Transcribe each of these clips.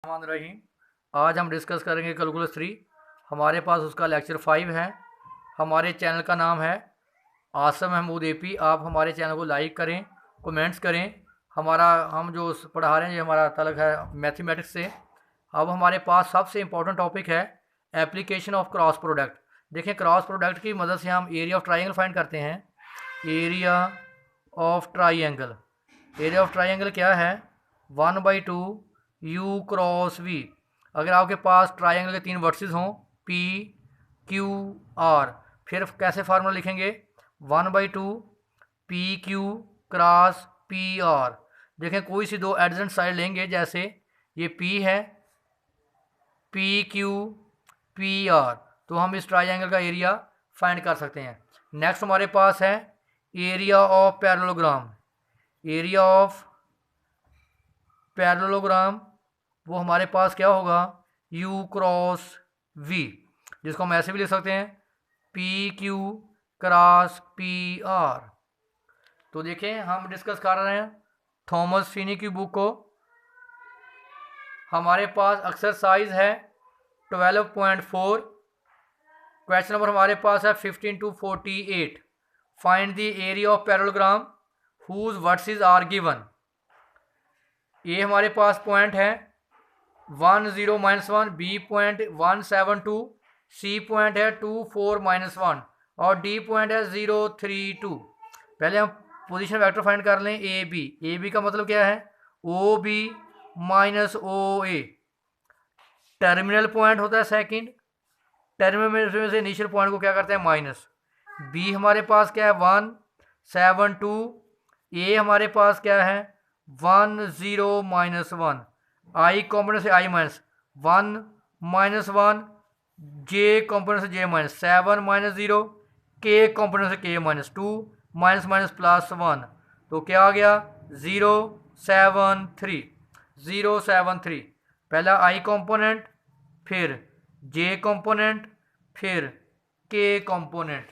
रहीम। आज हम डिस्कस करेंगे कैलकुलस 3। हमारे पास उसका लेक्चर 5 है। हमारे चैनल का नाम है आसम महमूद एपी। आप हमारे चैनल को लाइक करें, कमेंट्स करें। हम जो पढ़ा रहे हैं ये हमारा तलक है मैथमेटिक्स से। अब हमारे पास सबसे इम्पोर्टेंट टॉपिक है एप्लीकेशन ऑफ क्रॉस प्रोडक्ट। देखें, क्रॉस प्रोडक्ट की मदद से हम एरिया ऑफ ट्राइंगल फाइंड करते हैं। Area of triangle, area of triangle क्या है? 1/2 यू क्रॉस वी। अगर आपके पास ट्राइंगल के 3 वर्सेस हों, पी क्यू आर, फिर कैसे फार्मूला लिखेंगे? 1/2 P Q cross P are. देखें, कोई सी दो एडजेंट साइड लेंगे, जैसे ये पी है, पी क्यू पी आर, तो हम इस ट्राइंगल का एरिया फाइंड कर सकते हैं। नेक्स्ट हमारे पास है area of parallelogram. Area of parallelogram वो हमारे पास क्या होगा? U क्रॉस V, जिसको हम ऐसे भी लिख सकते हैं PQ क्रॉस PR। तो देखें, हम डिस्कस कर रहे हैं थॉमस फिनी की बुक को। हमारे पास एक्सरसाइज है 12.4। क्वेश्चन नंबर हमारे पास है 15 to 48। Find the area of parallelogram whose vectors are given. ये हमारे पास पॉइंट है 1 0 -1, बी पॉइंट 1 7 2, सी पॉइंट है 2 4 -1 और डी पॉइंट है 0 3 2। पहले हम पोजीशन वेक्टर फाइंड कर लें ए बी। ए बी का मतलब क्या है? ओ बी माइनस ओ ए। टर्मिनल पॉइंट होता है सेकंड, टर्मिनल में से इनिशियल पॉइंट को क्या करते हैं? माइनस। बी हमारे पास क्या है? 1 7 2। ए हमारे पास क्या है? 1 0 -1। आई कॉम्पोनेंट से आई माइनस 1 -1, जे कॉम्पोनेंट से जे माइनस 7 -0, के कॉम्पोनेंट से के माइनस 2, माइनस माइनस प्लस 1। तो क्या आ गया? 0 7 3। 0 7 3। पहला आई कॉम्पोनेंट, फिर जे कॉम्पोनेंट, फिर के कॉम्पोनेंट।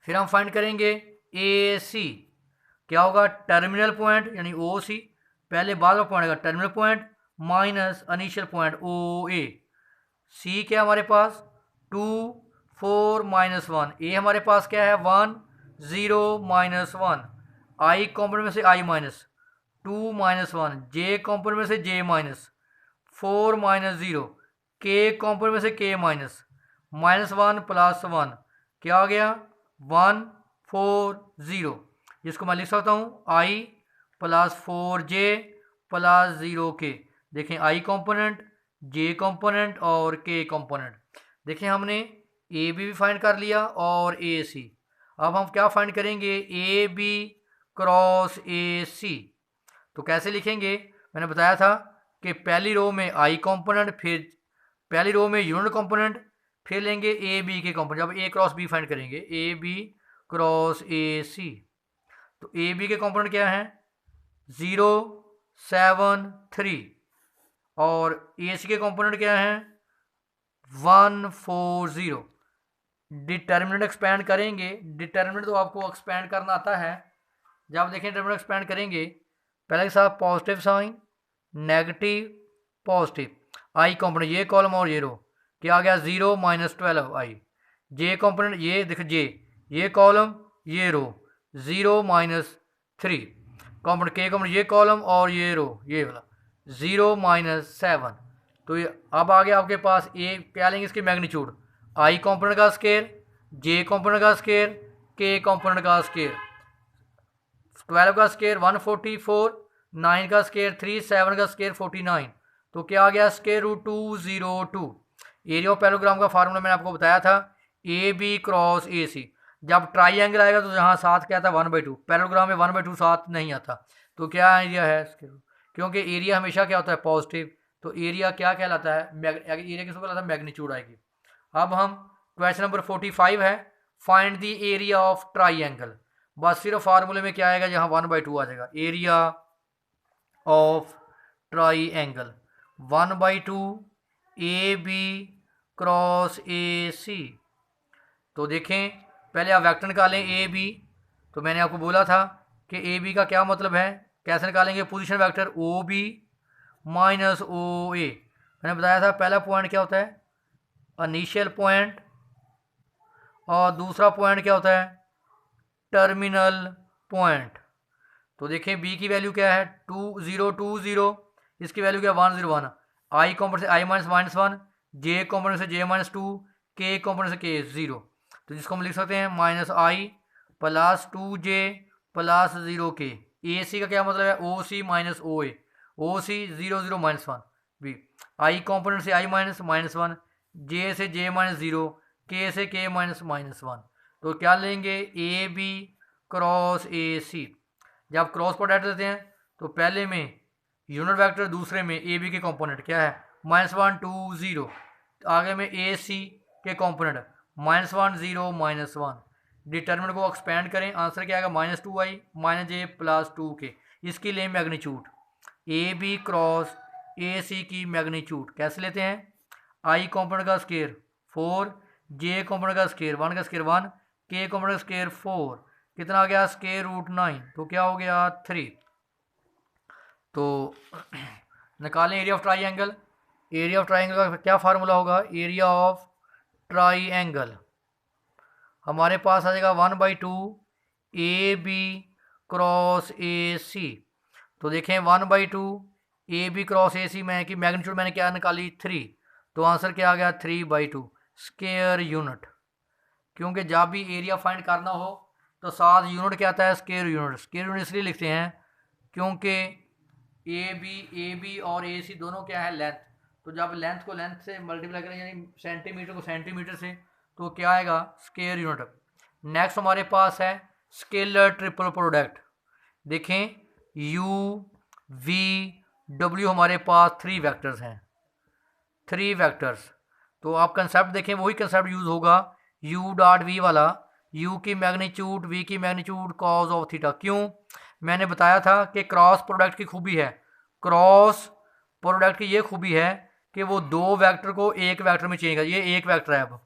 फिर हम फाइंड करेंगे ए सी। क्या होगा? टर्मिनल पॉइंट यानी ओ सी, पहले बाद में पॉइंट आएगा terminal point minus initial point O A. C क्या हमारे पास? 2 4 -1। ए हमारे पास क्या है? 1 0 -1। आई कॉम्पोनेंट में से आई माइनस 2 -1, जे कॉम्पोनेंट में से जे माइनस 4 -0, के कॉम्पोनेंट में से के माइनस -1 प्लस 1। क्या आ गया? 1 4 0, जिसको मैं लिख सकता हूँ आई प्लस 4 जे प्लस 0 के। देखें, आई कंपोनेंट, जे कंपोनेंट और के कंपोनेंट। देखें, हमने ए बी फाइंड कर लिया और ए सी। अब हम क्या फाइंड करेंगे? ए बी क्रॉस ए सी। तो कैसे लिखेंगे? मैंने बताया था कि पहली रो में आई कंपोनेंट, फिर पहली रो में यूनिट कंपोनेंट, फिर लेंगे ए बी के कंपोनेंट। जब ए क्रॉस बी फाइंड करेंगे, ए बी क्रॉस ए सी। तो ए बी के कंपोनेंट क्या हैं? 0 7 3 और ए सी के कंपोनेंट क्या हैं? 1 4 0। डिटर्मिनेंट एक्सपैंड करेंगे। डिटर्मिनेंट तो आपको एक्सपैंड करना आता है। जब देखें डिटर्मिनेंट एक्सपैंड करेंगे, पहले के साथ पॉजिटिव साइन, नेगेटिव, पॉजिटिव। आई कंपोनेंट ये कॉलम और ये रो, क्या आ गया? 0 -12 आई। जे कंपोनेंट ये देख, जे ये कॉलम ये रो 0 -3। कंपोनेंट के कंपोनेंट ये कॉलम और ये रो ये वाला 0 -7। तो ये अब आ गया आपके पास ए। क्या लेंगे इसकी मैग्नीट्यूड? आई कंपोनेंट का स्केयर, जे कंपोनेंट का स्केयर, के कंपोनेंट का स्केयर। 12 का स्केयर 144, 9 का स्केयर 3, 7 का स्केयर 49। तो क्या आ गया? Square root 202। Area of parallelogram का फार्मूला मैंने आपको बताया था, ए बी क्रॉस ए सी। जब ट्राइंगल आएगा तो यहाँ साथ क्या था? 1/2। पैरेललोग्राम में 1/2 साथ नहीं आता। तो क्या एरिया है? क्योंकि एरिया हमेशा क्या होता है? पॉजिटिव। तो एरिया क्या कहलाता है? एरिया किसको कहलाता है? मैग्नीट्यूड आएगी। अब हम क्वेश्चन नंबर 45 है, find the area of triangle. बस सिर्फ फार्मूले में क्या आएगा? जहाँ 1/2 आ जाएगा। Area of triangle 1/2 A B cross A C. तो देखें, पहले आप वेक्टर निकालें ए बी। तो मैंने आपको बोला था कि ए बी का क्या मतलब है, कैसे निकालेंगे? Position vector O B minus O A. मैंने बताया था पहला पॉइंट क्या होता है, इनिशियल पॉइंट, और दूसरा पॉइंट क्या होता है, टर्मिनल पॉइंट। तो देखें बी की वैल्यू क्या है 2020, इसकी वैल्यू क्या 101, आई कॉम्पोनेंट से आई -1, जे कॉम्पोनेंट से j-2, के कॉम्पोनेंट से के 0। तो जिसको हम लिख सकते हैं -i + 2j + 0k। ए सी का क्या मतलब है, ओ सी माइनस ओ ए, ओ सी 0 0 -1 बी, आई कॉम्पोनेंट से i -1, जे से j-0, के से k -1। तो क्या लेंगे, ए बी क्रॉस ए सी। जब क्रॉस प्रोडक्ट देते हैं तो पहले में यूनिट वेक्टर, दूसरे में ए बी के कंपोनेंट क्या है -1 2 0, आगे में ए सी के कंपोनेंट -1 0 -1। डिटर्मिनेंट को एक्सपेंड करें, आंसर क्या आएगा -2i -j + 2k। इसकी ले magnitude, A B cross A C की मैग्नीट्यूड कैसे लेते हैं, आई कंपोनेंट का स्केयर 4, जे कंपोनेंट का स्केयर 1 का स्केयर 1, के कंपोनेंट का स्केयर 4, कितना आ गया √9, तो क्या हो गया 3। तो निकालें area of triangle. Area of triangle का क्या फार्मूला होगा, एरिया ऑफ ट्राइंगल हमारे पास आ जाएगा 1/2 A B cross A C. तो देखें 1/2 ए बी क्रॉस ए सी में की मैग्नीट्यूड मैंने क्या निकाली 3, तो आंसर क्या आ गया 3/2 स्क्वायर यूनिट। क्योंकि जब भी एरिया फाइंड करना हो तो साथ यूनिट क्या आता है, स्क्वायर यूनिट। स्क्वायर यूनिट इसलिए लिखते हैं क्योंकि ए बी और ए सी दोनों क्या है लेंथ, तो जब लेंथ को लेंथ से मल्टीप्लाई करें यानी सेंटीमीटर को सेंटीमीटर से, तो क्या आएगा स्क्वायर यूनिट। नेक्स्ट हमारे पास है स्केलर ट्रिपल प्रोडक्ट। देखें यू वी डब्ल्यू हमारे पास 3 वेक्टर्स हैं, 3 वेक्टर्स। तो आप कंसेप्ट देखें, वही कंसेप्ट यूज़ होगा u डॉट वी वाला, u की मैग्नीट्यूड v की मैग्नीट्यूड कॉज ऑफ थीटा। क्यों, मैंने बताया था कि क्रॉस प्रोडक्ट की खूबी है, क्रॉस प्रोडक्ट की ये खूबी है कि वो 2 वेक्टर को एक वेक्टर में चेंज कर, ये एक वेक्टर है अब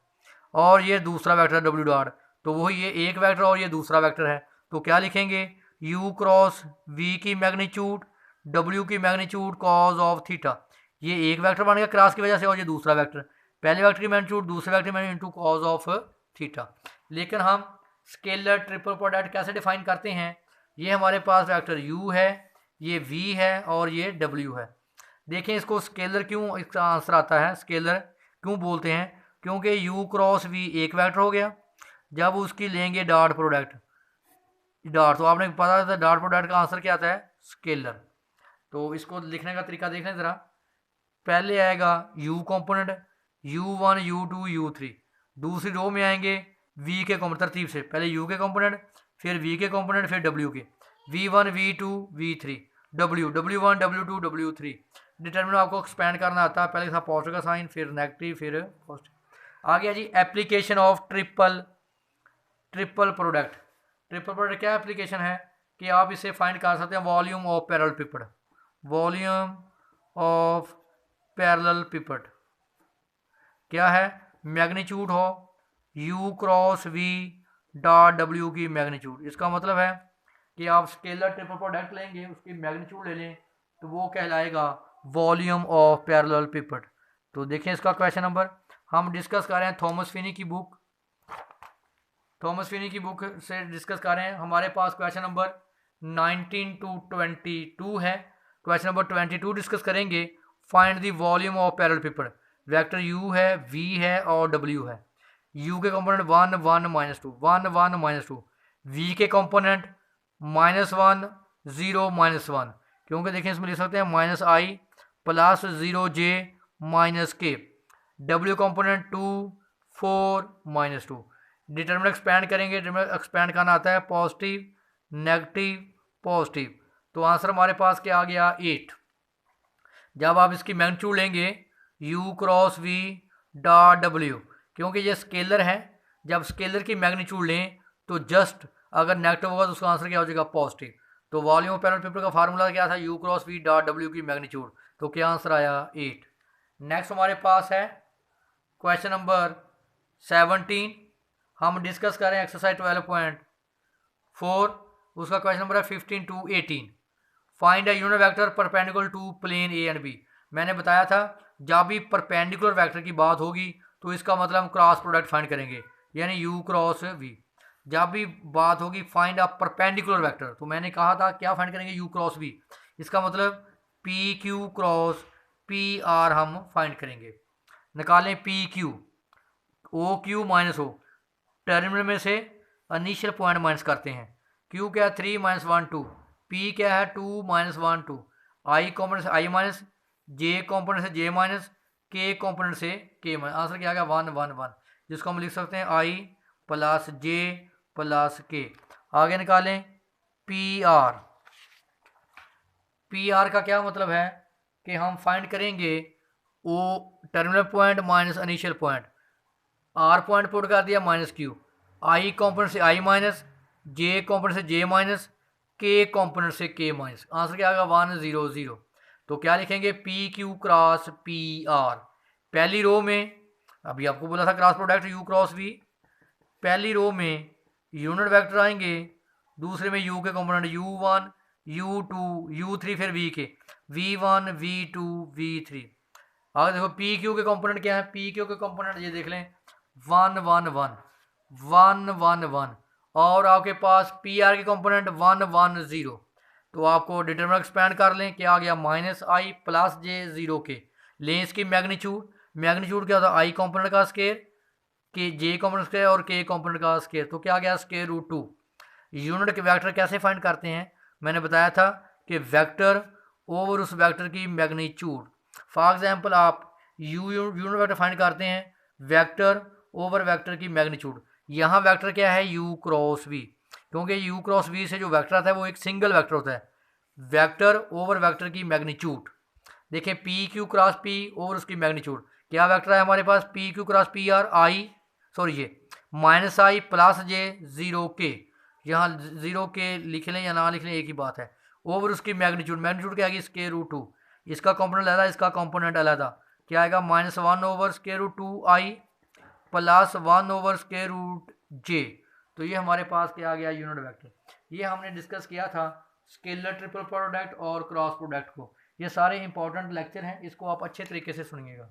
और ये दूसरा वेक्टर है w डॉट, तो वही ये एक वेक्टर और ये दूसरा वेक्टर है। तो क्या लिखेंगे, u क्रॉस v की मैग्नीट्यूड w की मैग्नीट्यूड कॉज ऑफ थीटा। ये एक वेक्टर बन गया क्रॉस की वजह से और ये दूसरा वेक्टर, पहले वेक्टर की मैग्नीट्यूड दूसरे वेक्टर की magnitude into cause of theta. लेकिन हम स्केलर ट्रिपल प्रोडक्ट कैसे डिफाइन करते हैं, ये हमारे पास वेक्टर u है, ये v है और ये w है। देखें इसको स्केलर क्यों, इसका आंसर आता है स्केलर क्यों बोलते हैं, क्योंकि u क्रॉस v एक वेक्टर हो गया, जब उसकी लेंगे डॉट प्रोडक्ट डॉट, तो आपने पता था डॉट प्रोडक्ट का आंसर क्या आता है स्केलर। तो इसको लिखने का तरीका देख लें ज़रा, पहले आएगा u component u1 u2 u3, दूसरी रो में आएंगे v के कंपोनेंट, तरतीब से पहले u के कंपोनेंट, फिर v के कंपोनेंट, फिर w के, v1 v2 v3 w1 w2 w3। Determinant आपको एक्सपेंड करना आता है, पहले पॉजिटिव का साइन, फिर नेगेटिव, फिर पॉजिटिव। आ गया जी application of triple product. Triple product क्या एप्लीकेशन है कि आप इसे फाइंड कर सकते हैं volume of parallel piped, volume of parallel piped क्या है, मैग्नीट्यूड हो u cross v dot w की मैग्नीट्यूड। इसका मतलब है कि आप स्केलर ट्रिपल प्रोडक्ट लेंगे, उसकी मैग्नीट्यूड ले लें, तो वो कहलाएगा वॉल्यूम ऑफ पैरेलल पिपेट। तो देखें इसका क्वेश्चन नंबर हम डिस्कस कर रहे हैं थॉमस फिनी की बुक, थॉमस फिनी की बुक से डिस्कस कर रहे हैं। हमारे पास क्वेश्चन नंबर 19 to 22 है। क्वेश्चन नंबर 22 डिस्कस करेंगे, find the volume of parallel pipette. Vector u है, v है और w है। u के कंपोनेंट 1 1 -2 1 1 -2, v के कंपोनेंट -1 0 -1, क्योंकि देखें इसमें लिख सकते हैं -i + 0j -k, w component 2 4 -2। Determinant expand करेंगे, डिटर्मिनेंट एक्सपेंड करना आता है पॉजिटिव नेगेटिव पॉजिटिव, तो आंसर हमारे पास क्या आ गया 8। जब आप इसकी मैग्नीट्यूड लेंगे u cross v dot w, क्योंकि ये स्केलर है, जब स्केलर की मैग्नीट्यूड लें तो जस्ट अगर नेगेटिव होगा तो उसका आंसर क्या हो जाएगा पॉजिटिव। तो वॉल्यूम ऑफ पैरेलल पिपेट का फार्मूला क्या था, u cross v dot w की मैग्नीट्यूड, तो क्या आंसर आया 8। नेक्स्ट हमारे पास है क्वेश्चन नंबर 17, हम डिस्कस करें एक्सरसाइज 12.4, उसका क्वेश्चन नंबर है 15 to 18। Find a unit vector perpendicular to plane A and B. मैंने बताया था जब भी परपेंडिकुलर वेक्टर की बात होगी तो इसका मतलब हम क्रॉस प्रोडक्ट फाइंड करेंगे, यानी यू क्रॉस वी। जब भी बात होगी फाइंड अ परपेंडिकुलर वेक्टर, तो मैंने कहा था क्या फाइंड करेंगे, यू क्रॉस वी। इसका मतलब P Q cross P R हम फाइंड करेंगे। निकालें P Q, O Q minus O, terminal में से इनिशियल पॉइंट माइनस करते हैं। क्यू क्या है 3 माइनस 1 2, पी क्या है 2 माइनस 1 2, आई कॉम्पोनेंट से आई माइनस, जे कॉम्पोनेंट से जे माइनस, के कॉम्पोनेंट से के माइनस। आंसर क्या आ गया 1 1 1, जिसको हम लिख सकते हैं आई प्लस जे प्लस के। आगे निकालें पी आर। पी आर का क्या मतलब है कि हम फाइंड करेंगे O terminal point minus initial point, R point put कर दिया माइनस क्यू, आई कॉम्पोनेंट से आई माइनस, जे कॉम्पोनेंट से जे माइनस, के कॉम्पोनेंट से के माइनस। आंसर क्या आएगा 1 0 0। तो क्या लिखेंगे P Q cross P R. पहली रो में अभी आपको बोला था cross product U cross V, पहली रो में यूनिट वेक्टर आएंगे, दूसरे में यू के कॉम्पोनेंट u1 u2 u3, फिर v के v1 v2 v3। आगे देखो पी क्यू के कंपोनेंट क्या है, पी क्यू के कंपोनेंट ये देख लें 1 1 1 1 1 1, और आपके पास पी आर के कंपोनेंट 1 1 0। तो आपको डिटरमिनेंट एक्सपेंड कर लें, क्या आ गया माइनस आई प्लस जे 0 के। लें इसकी मैग्नीट्यूड, मैग्नीट्यूड क्या होता है आई कंपोनेंट का स्केयर, के जे कंपोनेंट स्केयर और के कंपोनेंट का स्केयर, तो क्या आ गया स्केयर रूट 2। यूनिट के वेक्टर कैसे फाइंड करते हैं, मैंने बताया था कि वेक्टर ओवर उस वेक्टर की मैग्नीट्यूड। फॉर एग्जांपल आप यूनिट वेक्टर फाइंड करते हैं वेक्टर ओवर वेक्टर की मैग्नीट्यूड। यहाँ वेक्टर क्या है यू क्रॉस वी, क्योंकि यू क्रॉस वी से जो वेक्टर आता है वो एक सिंगल वेक्टर होता है। वेक्टर ओवर वेक्टर की मैग्नीट्यूड देखें P Q cross P over उसकी मैग्नीट्यूड, क्या वेक्टर है हमारे पास P Q cross P R I, sorry ये minus I plus J 0 K, यहाँ 0 के लिख लें या ना लिख लें एक ही बात है। ओवर उसकी मैग्नीट्यूड, मैग्नीट्यूड क्या आएगी स्क्वायर रूट 2, इसका कंपोनेंट अलग, इसका कंपोनेंट अलग, क्या आएगा माइनस 1 ओवर स्क्वायर रूट 2 आई प्लस 1 ओवर स्क्वायर रूट जे। तो ये हमारे पास क्या आ गया यूनिट वेक्टर। ये हमने डिस्कस किया था स्केलर ट्रिपल प्रोडक्ट और क्रॉस प्रोडक्ट को। ये सारे इंपॉर्टेंट लेक्चर हैं, इसको आप अच्छे तरीके से सुनिएगा।